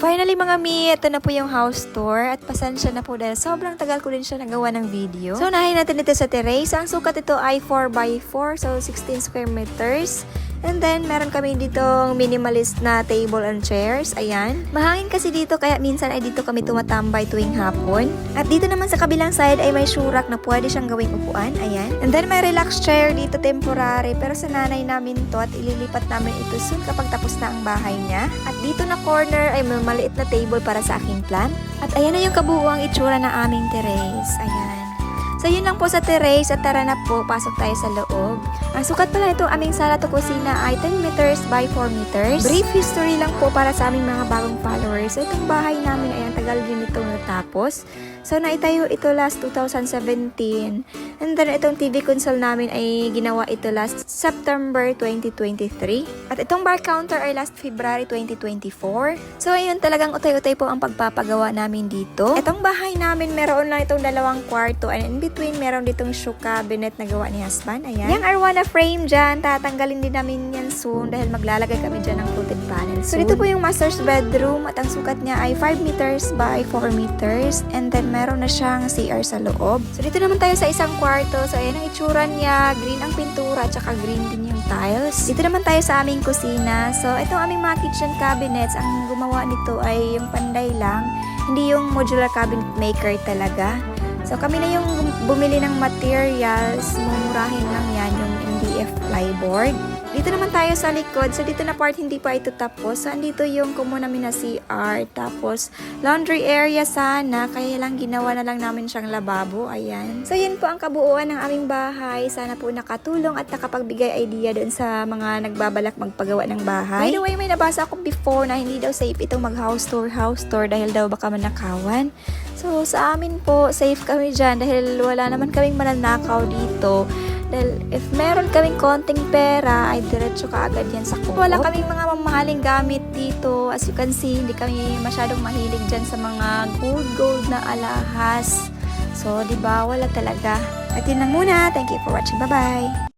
finally mga mi, ito na po yung house tour at pasensya na po dahil sobrang tagal ko din siya nagawa ng video. So unahin natin ito sa terrace. Ang sukat ito ay 4x4, so 16 square meters. And then, meron kami ditong minimalist na table and chairs. Ayan. Mahangin kasi dito, kaya minsan ay dito kami tumatambay tuwing hapon. At dito naman sa kabilang side ay may shurak na pwede siyang gawing upuan. Ayan. And then, may relax chair dito temporary. Pero sa nanay namin to at ililipat namin ito soon kapag tapos na ang bahay niya. At dito na corner ay may maliit na table para sa aking plant. At ayan na yung kabuuang itsura ng aming terrace. Ayan. So, yun lang po sa terrace at tara na po, pasok tayo sa loob. Ang sukat pala itong aming sala to kusina ay 10 meters by 4 meters. Brief history lang po para sa aming mga bagong followers. So, itong bahay namin ay ang tagal din itong natapos. So, naitayo ito last 2017. And then, itong TV console namin ay ginawa ito last September 2023. At itong bar counter ay last February 2024. So, ayun talagang utay-utay po ang pagpapagawa namin dito. Itong bahay namin, meron lang itong 2 kwarto and in between, meron ditong shoe cabinet na gawa ni husband. Ayan. Yung arwana frame dyan, tatanggalin din namin yan soon dahil maglalagay kami dyan ng fluted panel. So, dito po yung master's bedroom at ang sukat niya ay 5 meters by 4 meters. And then, meron na siyang CR sa loob. So, dito naman tayo sa isang kwarto. So, ayan ang itsura niya. Green ang pintura at saka green din yung tiles. Dito naman tayo sa aming kusina. So, itong aming mga kitchen cabinets, ang gumawa nito ay yung panday lang. Hindi yung modular cabinet maker talaga. So, kami na yung bumili ng materials. Mumurahin lang yan, yung MDF plyboard. Dito naman tayo sa likod. So, dito na part hindi pa ito tapos. So, andito yung kumo namin na CR. Tapos, laundry area sana. Kaya lang ginawa na lang namin siyang lababo. Ayan. So, yun po ang kabuuan ng aming bahay. Sana po nakatulong at nakapagbigay idea doon sa mga nagbabalak magpagawa ng bahay. By the way, may nabasa ako before na hindi daw safe itong mag-house tour dahil daw baka manakawan. So, sa amin po, safe kami dyan dahil wala naman kaming mananakaw dito. Dahil if meron kaming konting pera, ay diretso ka agad yan sa kuko. Wala kaming mga mamahaling gamit dito. As you can see, hindi kami masyadong mahilig dyan sa mga gold na alahas. So, di ba wala talaga. At yun lang muna. Thank you for watching. Bye-bye!